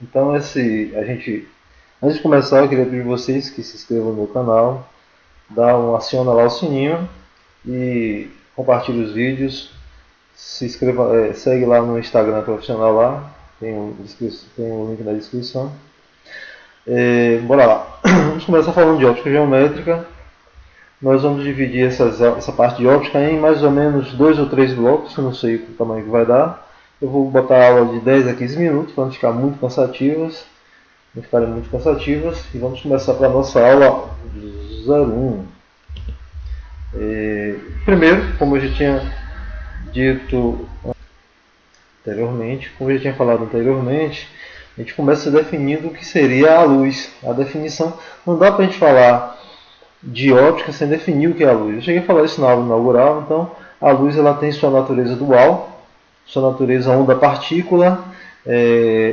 Então, antes de começar, eu queria pedir vocês que se inscrevam no meu canal, aciona lá o sininho e compartilhe os vídeos. Se inscreva, segue lá no Instagram profissional lá, tem um link na descrição. Bora lá. Vamos começar falando de óptica geométrica. Nós vamos dividir essa parte de óptica em mais ou menos 2 ou 3 blocos, eu não sei o tamanho que vai dar. Eu vou botar a aula de 10 a 15 minutos para não ficar muito cansativas. Não ficarem muito cansativas. E vamos começar para a nossa aula 01. Primeiro, como eu já tinha dito anteriormente, como eu já tinha falado anteriormente, a gente começa definindo o que seria a luz. A definição, não dá para a gente falar de óptica sem definir o que é a luz. Eu cheguei a falar isso na aula inaugural. Então, a luz ela tem sua natureza dual, sua natureza onda-partícula.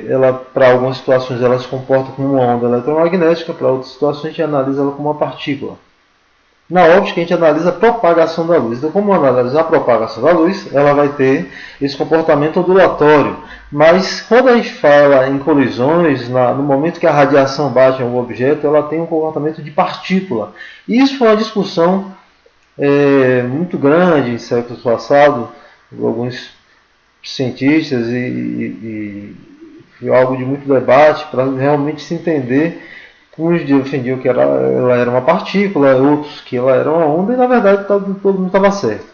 Ela, para algumas situações, ela se comporta como uma onda eletromagnética, para outras situações, a gente analisa ela como uma partícula. Na óptica, a gente analisa a propagação da luz. Então, como analisa a propagação da luz, ela vai ter esse comportamento ondulatório. Mas, quando a gente fala em colisões, no momento que a radiação bate em algum objeto, ela tem um comportamento de partícula. Isso foi uma discussão muito grande em séculos passados, por alguns cientistas, e foi algo de muito debate para realmente se entender. Uns defendiam que ela era uma partícula, outros que ela era uma onda, e na verdade todo mundo estava certo.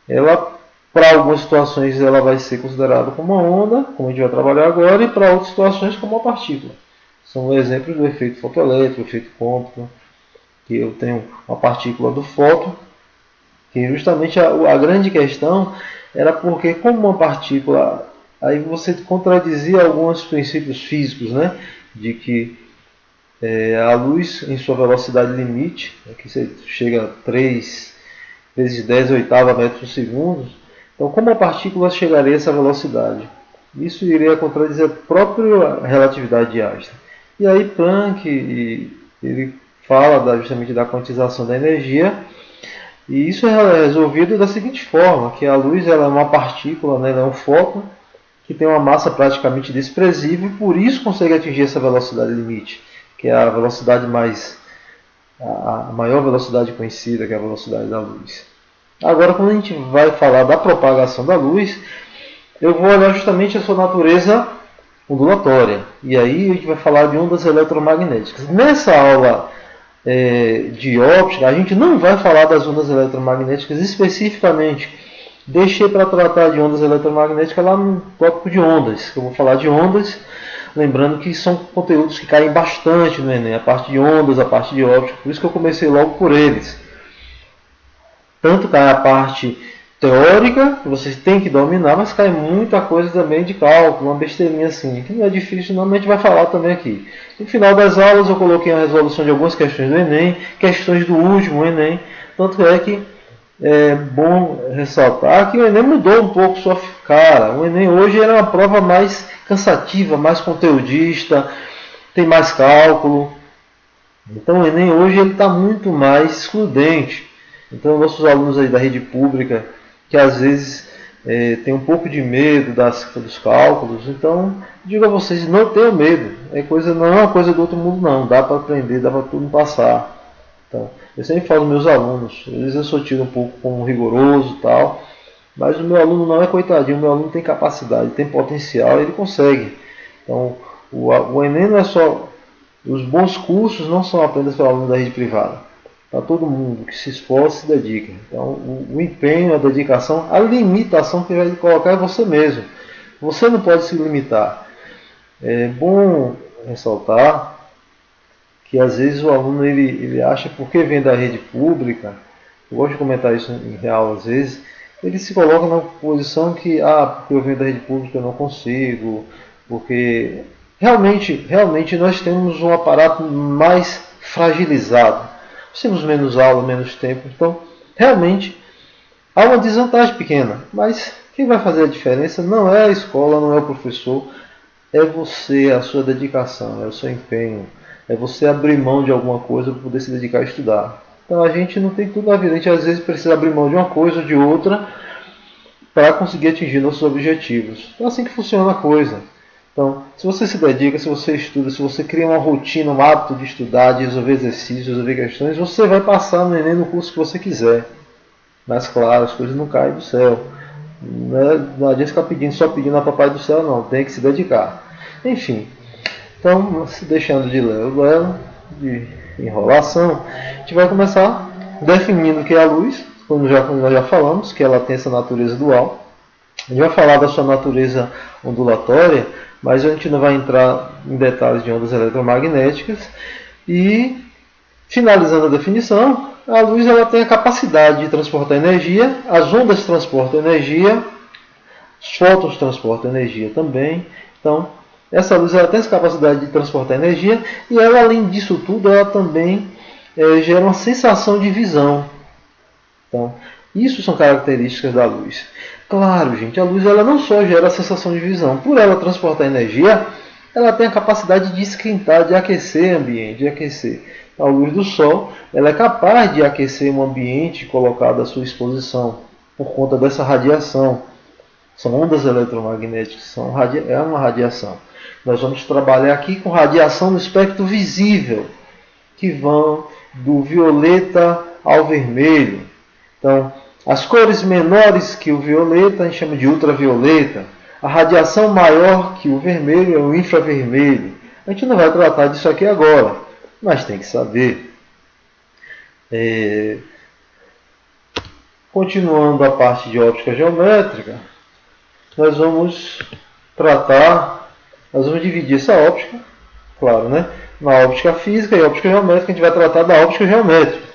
Ela, para algumas situações, ela vai ser considerada como uma onda, como a gente vai trabalhar agora, e para outras situações como uma partícula. São exemplos do efeito fotoelétrico, efeito Compton, que eu tenho uma partícula do fóton, que justamente a grande questão era porque, como uma partícula, aí você contradizia alguns princípios físicos, né? De que a luz em sua velocidade limite, que chega a 3 vezes 10 oitava metros por segundo. Então, como a partícula chegaria a essa velocidade? Isso iria contradizer a própria relatividade de Einstein. E aí Planck ele fala justamente da quantização da energia, e isso é resolvido da seguinte forma, que a luz ela é uma partícula, né, ela é um fóton, que tem uma massa praticamente desprezível e por isso consegue atingir essa velocidade limite, que é a velocidade a maior velocidade conhecida, que é a velocidade da luz. Agora, quando a gente vai falar da propagação da luz, eu vou olhar justamente a sua natureza ondulatória. E aí a gente vai falar de ondas eletromagnéticas. Nessa aula de óptica, a gente não vai falar das ondas eletromagnéticas especificamente. Deixei para tratar de ondas eletromagnéticas lá no tópico de ondas, que eu vou falar de ondas, lembrando que são conteúdos que caem bastante no Enem, a parte de ondas, a parte de óptica, por isso que eu comecei logo por eles. Tanto cai a parte teórica, que vocês têm que dominar, mas cai muita coisa também de cálculo, uma besteirinha assim, que não é difícil, não, mas a gente vai falar também aqui. No final das aulas eu coloquei a resolução de algumas questões do Enem, questões do último Enem, tanto é que é bom ressaltar que o Enem mudou um pouco sua cara. O Enem hoje era uma prova mais cansativa, mais conteudista, tem mais cálculo. Então o Enem hoje ele está muito mais excludente. Então nossos alunos aí da rede pública, que às vezes tem um pouco de medo dos cálculos, então digo a vocês, não tenham medo. Não é uma coisa do outro mundo não, dá para aprender, dá para tudo passar. Então, eu sempre falo aos meus alunos, às vezes eu sou tido um pouco como rigoroso e tal, mas o meu aluno não é coitadinho, o meu aluno tem capacidade, tem potencial, ele consegue. Então, o Enem não é só... Os bons cursos não são apenas para o aluno da rede privada. Para todo mundo que se esforça e se dedica. Então, o empenho, a dedicação, a limitação que vai colocar é você mesmo. Você não pode se limitar. É bom ressaltar que às vezes o aluno ele acha, porque vem da rede pública, eu gosto de comentar isso em real às vezes, ele se coloca na posição que, porque eu venho da rede pública eu não consigo, porque realmente nós temos um aparato mais fragilizado. Nós temos menos aula, menos tempo, então realmente há uma desvantagem pequena, mas quem vai fazer a diferença não é a escola, não é o professor, é você, a sua dedicação, é o seu empenho, é você abrir mão de alguma coisa para poder se dedicar a estudar. Então a gente não tem tudo na vida, a gente às vezes precisa abrir mão de uma coisa ou de outra para conseguir atingir nossos objetivos. É assim que funciona a coisa. Então, se você se dedica, se você estuda, se você cria uma rotina, um hábito de estudar, de resolver exercícios, resolver questões, você vai passar no Enem no curso que você quiser. Mas claro, as coisas não caem do céu. Não adianta ficar só pedindo a papai do céu, não. Tem que se dedicar. Enfim, então, se deixando de lero, de enrolação, a gente vai começar definindo o que é a luz, como nós já falamos, que ela tem essa natureza dual. A gente vai falar da sua natureza ondulatória, mas a gente não vai entrar em detalhes de ondas eletromagnéticas. E, finalizando a definição, a luz ela tem a capacidade de transportar energia, as ondas transportam energia, os fótons transportam energia também. Então, essa luz ela tem essa capacidade de transportar energia e ela, além disso tudo, ela também gera uma sensação de visão. Então, isso são características da luz. Claro, gente, a luz ela não só gera a sensação de visão, por ela transportar energia, ela tem a capacidade de esquentar, de aquecer o ambiente, de aquecer. A luz do Sol ela é capaz de aquecer um ambiente colocado à sua exposição por conta dessa radiação. São ondas eletromagnéticas, é uma radiação. Nós vamos trabalhar aqui com radiação no espectro visível, que vão do violeta ao vermelho. Então, as cores menores que o violeta a gente chama de ultravioleta. A radiação maior que o vermelho é o infravermelho. A gente não vai tratar disso aqui agora, mas tem que saber. Continuando a parte de óptica geométrica, nós vamos dividir essa óptica, claro, né? Na óptica física e óptica geométrica, a gente vai tratar da óptica geométrica.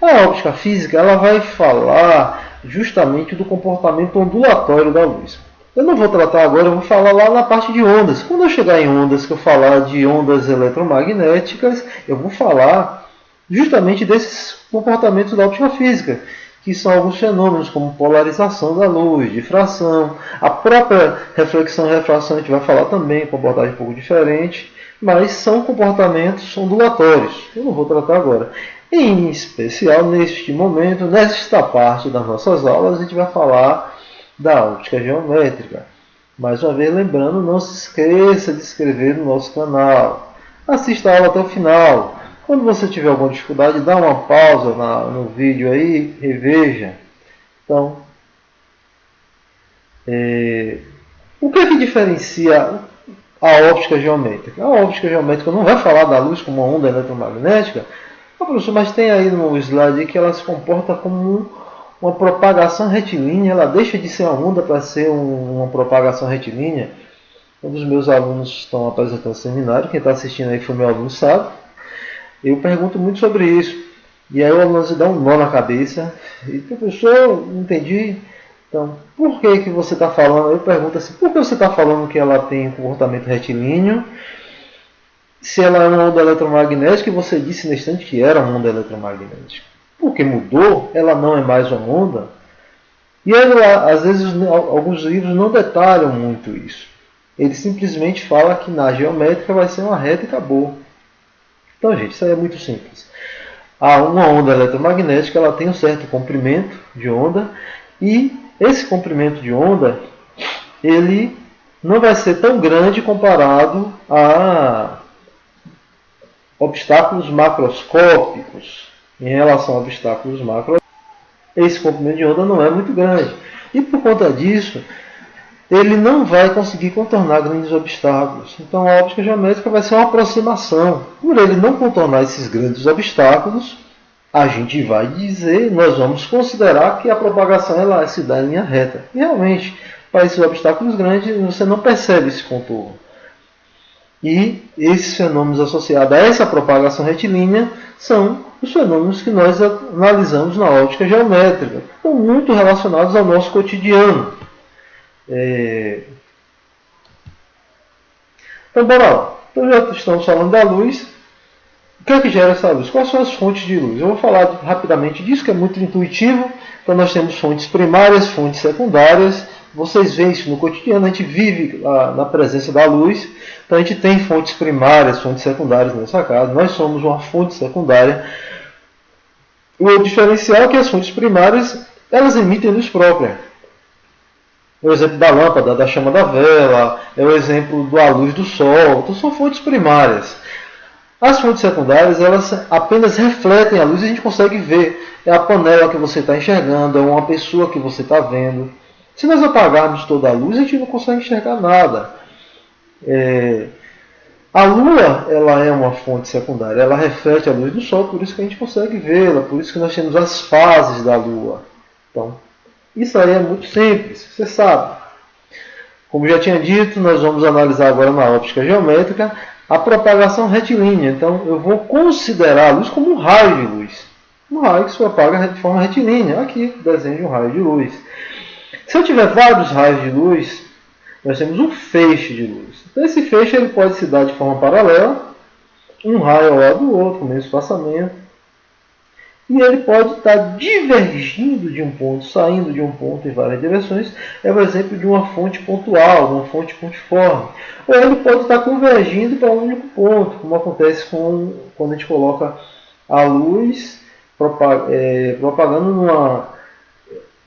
A óptica física ela vai falar justamente do comportamento ondulatório da luz. Eu não vou tratar agora, eu vou falar lá na parte de ondas. Quando eu chegar em ondas, que eu falar de ondas eletromagnéticas, eu vou falar justamente desses comportamentos da óptica física, que são alguns fenômenos como polarização da luz, difração, a própria reflexão e refração a gente vai falar também, com abordagem um pouco diferente, mas são comportamentos ondulatórios. Eu não vou tratar agora. Em especial, neste momento, nesta parte das nossas aulas, a gente vai falar da óptica geométrica. Mais uma vez, lembrando, não se esqueça de se inscrever no nosso canal. Assista a aula até o final. Quando você tiver alguma dificuldade, dá uma pausa no vídeo aí, reveja. Então, o que é que diferencia a óptica geométrica? A óptica geométrica não vai falar da luz como uma onda eletromagnética, professor, mas tem aí no slide que ela se comporta como uma propagação retilínea, ela deixa de ser uma onda para ser uma propagação retilínea. Um dos meus alunos estão apresentando seminário, quem está assistindo aí foi meu aluno, sabe? Eu pergunto muito sobre isso. E aí o aluno se dá um nó na cabeça. E, professor, não entendi. Então, por que você está falando? Eu pergunto assim, por que você está falando que ela tem um comportamento retilíneo? Se ela é uma onda eletromagnética, e você disse no instante que era uma onda eletromagnética. Porque mudou, ela não é mais uma onda. E às vezes alguns livros não detalham muito isso. Ele simplesmente fala que na geométrica vai ser uma reta e acabou. Então, gente, isso aí é muito simples. Uma onda eletromagnética ela tem um certo comprimento de onda e esse comprimento de onda ele não vai ser tão grande comparado a obstáculos macroscópicos. Em relação a obstáculos macroscópicos, esse comprimento de onda não é muito grande. E por conta disso, ele não vai conseguir contornar grandes obstáculos. Então a óptica geométrica vai ser uma aproximação. Por ele não contornar esses grandes obstáculos, a gente vai dizer, nós vamos considerar que a propagação ela se dá em linha reta. E realmente, para esses obstáculos grandes, você não percebe esse contorno. E esses fenômenos associados a essa propagação retilínea são os fenômenos que nós analisamos na óptica geométrica. Estão muito relacionados ao nosso cotidiano. Então, bora lá. Então, já estamos falando da luz. O que é que gera essa luz? Quais são as fontes de luz? Eu vou falar rapidamente disso, que é muito intuitivo. Então, nós temos fontes primárias, fontes secundárias. Vocês veem isso no cotidiano, a gente vive na presença da luz. Então, a gente tem fontes primárias, fontes secundárias nessa casa. Nós somos uma fonte secundária. O diferencial é que as fontes primárias elas emitem luz própria. É o exemplo da lâmpada, da chama da vela, é o exemplo da luz do sol. Então são fontes primárias. As fontes secundárias, elas apenas refletem a luz e a gente consegue ver. É a panela que você está enxergando, é uma pessoa que você está vendo. Se nós apagarmos toda a luz, a gente não consegue enxergar nada. A Lua, ela é uma fonte secundária, ela reflete a luz do Sol, por isso que a gente consegue vê-la, por isso que nós temos as fases da Lua. Então, isso aí é muito simples, você sabe. Como já tinha dito, nós vamos analisar agora na óptica geométrica a propagação retilínea. Então, eu vou considerar a luz como um raio de luz. Um raio que se propaga de forma retilínea. Aqui, desenho de um raio de luz. Se eu tiver vários raios de luz, nós temos um feixe de luz. Então, esse feixe ele pode se dar de forma paralela, um raio ao lado do outro, com o mesmo espaçamento. E ele pode estar divergindo de um ponto, saindo de um ponto em várias direções. É o exemplo de uma fonte pontual, uma fonte pontiforme. Ou ele pode estar convergindo para um único ponto, como acontece quando a gente coloca a luz propagando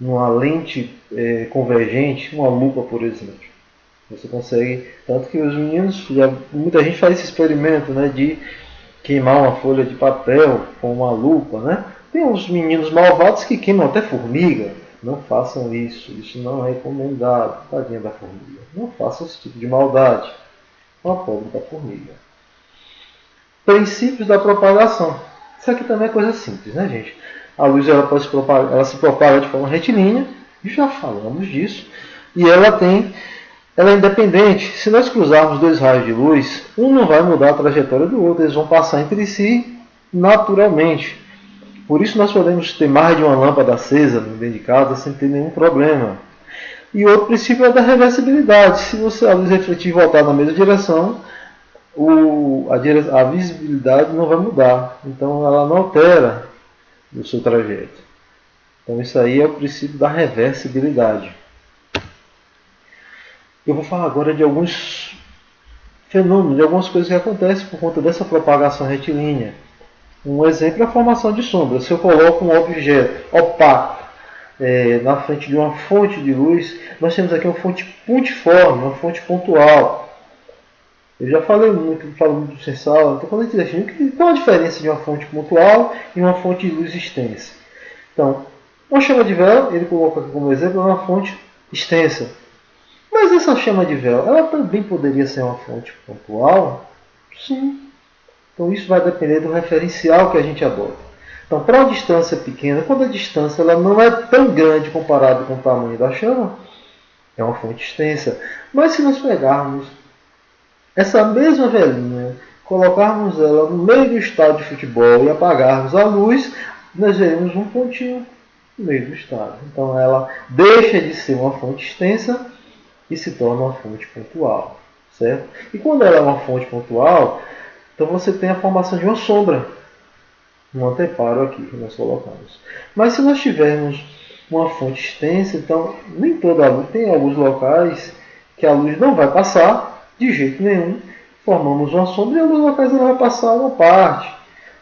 numa lente convergente, uma lupa, por exemplo. Você consegue, tanto que os meninos, muita gente faz esse experimento, né, de queimar uma folha de papel com uma lupa, né? Tem uns meninos malvados que queimam até formiga. Não façam isso, isso não é recomendado. Tadinha da formiga. Não façam esse tipo de maldade com a pobre da formiga. Princípios da propagação. Isso aqui também é coisa simples, né, gente? A luz ela pode se propaga de forma retilínea, já falamos disso, e ela é independente. Se nós cruzarmos dois raios de luz, um não vai mudar a trajetória do outro, eles vão passar entre si naturalmente. Por isso nós podemos ter mais de uma lâmpada acesa dentro de casa sem ter nenhum problema. E outro princípio é da reversibilidade. Se a luz refletir e voltar na mesma direção, a visibilidade não vai mudar. Então ela não altera o seu trajeto. Então isso aí é o princípio da reversibilidade. Eu vou falar agora de alguns fenômenos, de algumas coisas que acontecem por conta dessa propagação retilínea. Um exemplo é a formação de sombra. Se eu coloco um objeto opaco na frente de uma fonte de luz, nós temos aqui uma fonte pontiforme, uma fonte pontual. Eu já falo muito do sensal, então quando a gente define qual a diferença de uma fonte pontual e uma fonte de luz extensa. Então, uma chama de vela, ele coloca aqui como exemplo, é uma fonte extensa. Mas essa chama de vela, ela também poderia ser uma fonte pontual? Sim. Então isso vai depender do referencial que a gente adota. Então, para uma distância pequena, quando a distância ela não é tão grande comparado com o tamanho da chama, é uma fonte extensa. Mas se nós pegarmos essa mesma velinha, colocarmos ela no meio do estádio de futebol e apagarmos a luz, nós veremos um pontinho no meio do estádio. Então ela deixa de ser uma fonte extensa e se torna uma fonte pontual, certo? E quando ela é uma fonte pontual, então você tem a formação de uma sombra, um anteparo aqui que nós colocamos. Mas se nós tivermos uma fonte extensa, então nem toda a luz, tem alguns locais que a luz não vai passar de jeito nenhum, formamos uma sombra e em alguns locais ela vai passar uma parte.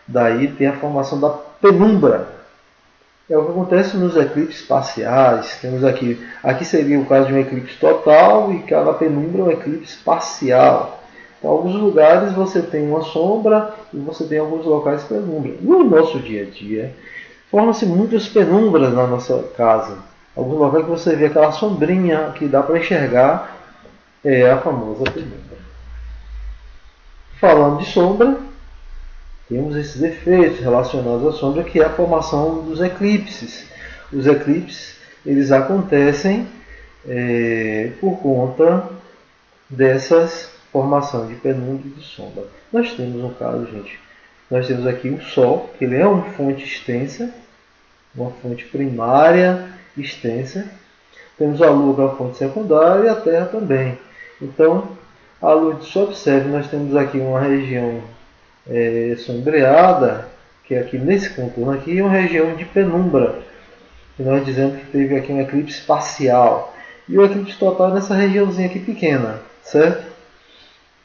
Daí tem a formação da penumbra. É o que acontece nos eclipses parciais. Temos aqui seria o caso de um eclipse total e cada penumbra é um eclipse parcial. Em alguns lugares você tem uma sombra e você tem alguns locais penumbra. No nosso dia a dia, formam-se muitas penumbras na nossa casa. Alguns locais que você vê aquela sombrinha que dá para enxergar é a famosa penumbra. Falando de sombra, temos esses efeitos relacionados à sombra, que é a formação dos eclipses. Os eclipses eles acontecem por conta dessas formação de penumbra e de sombra. Nós temos um caso, gente. Nós temos aqui o Sol, que ele é uma fonte extensa, uma fonte primária extensa. Temos a Lua, que é uma fonte secundária, e a Terra também. Então, a luz, se observe, nós temos aqui uma região sombreada, que é aqui nesse contorno aqui, uma região de penumbra. E nós dizemos que teve aqui um eclipse parcial. E o eclipse total é nessa regiãozinha aqui pequena, certo?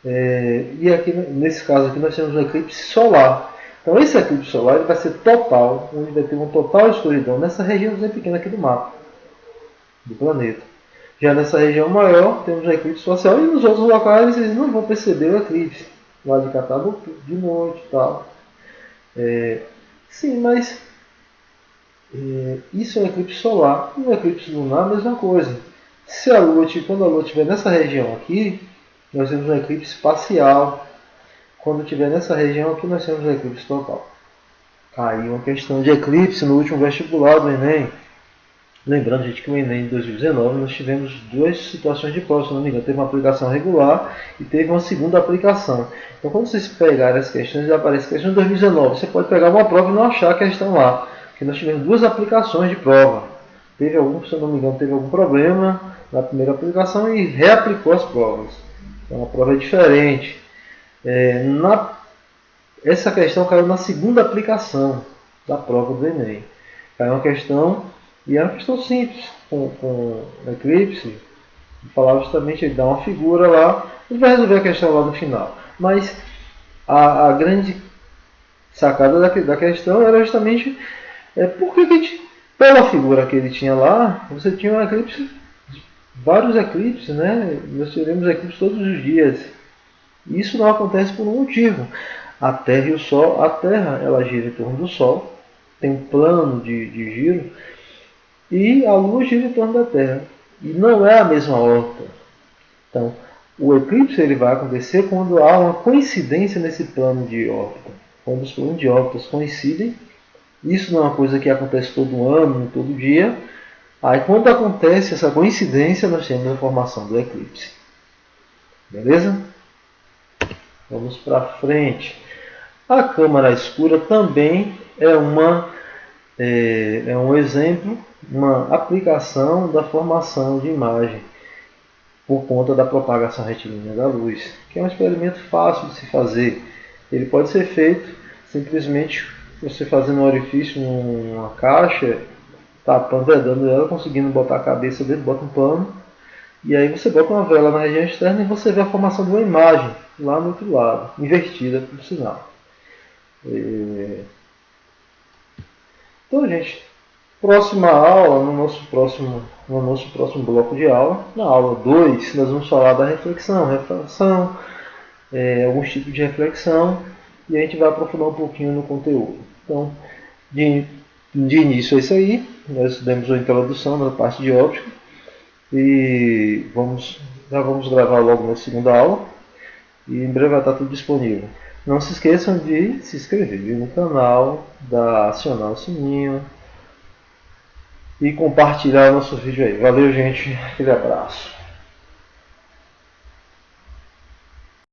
E aqui, nesse caso aqui, nós temos um eclipse solar. Então esse eclipse solar ele vai ser total, onde vai ter uma total escuridão nessa regiãozinha pequena aqui do mapa, do planeta. Já nessa região maior, temos um eclipse parcial, e nos outros locais eles não vão perceber o eclipse. Lá de Catabo de noite e tal. Sim, mas isso é um eclipse solar. Um eclipse lunar, a mesma coisa. Se a Lua, quando a Lua estiver nessa região aqui, nós temos um eclipse parcial. Quando estiver nessa região aqui, nós temos um eclipse total. Aí uma questão de eclipse no último vestibular do Enem. Lembrando, gente, que o Enem de 2019 nós tivemos duas situações de prova, se não me engano. Teve uma aplicação regular e teve uma segunda aplicação. Então, quando vocês pegarem as questões, aparece questão de 2019. Você pode pegar uma prova e não achar que elas estão lá. Porque nós tivemos duas aplicações de prova. Teve algum, se eu não me engano, teve algum problema na primeira aplicação e reaplicou as provas. Então, a prova é diferente. Essa questão caiu na segunda aplicação da prova do Enem. Caiu uma questão, e era uma questão simples, com eclipse, falava justamente, ele dá uma figura lá, ele vai resolver a questão lá no final. Mas a grande sacada da questão era justamente porque a gente, pela figura que ele tinha lá, você tinha um eclipse, vários eclipses, né? Nós teremos eclipses todos os dias. Isso não acontece por um motivo. A Terra e o Sol, a Terra ela gira em torno do Sol, tem um plano de giro, e a Lua gira em torno da Terra. E não é a mesma órbita. Então, o eclipse ele vai acontecer quando há uma coincidência nesse plano de órbita. Quando os planos de órbitas coincidem, isso não é uma coisa que acontece todo ano, todo dia. Aí quando acontece essa coincidência, nós temos a formação do eclipse. Beleza? Vamos para frente. A câmara escura também é um exemplo, uma aplicação da formação de imagem por conta da propagação retilínea da luz, que é um experimento fácil de se fazer. Ele pode ser feito simplesmente você fazendo um orifício numa caixa, tapando, vedando ela, conseguindo botar a cabeça dentro, bota um pano, e aí você bota uma vela na região externa e você vê a formação de uma imagem lá no outro lado, invertida por sinal. Então, gente, próxima aula, no nosso próximo bloco de aula, na aula 2, nós vamos falar da reflexão, alguns tipos de reflexão, e a gente vai aprofundar um pouquinho no conteúdo. Então, de início é isso aí, nós demos uma introdução na parte de óptica, e já vamos gravar logo na segunda aula, e em breve vai estar tudo disponível. Não se esqueçam de se inscrever no canal, acionar o sininho e compartilhar nosso vídeo aí. Valeu, gente. Aquele abraço.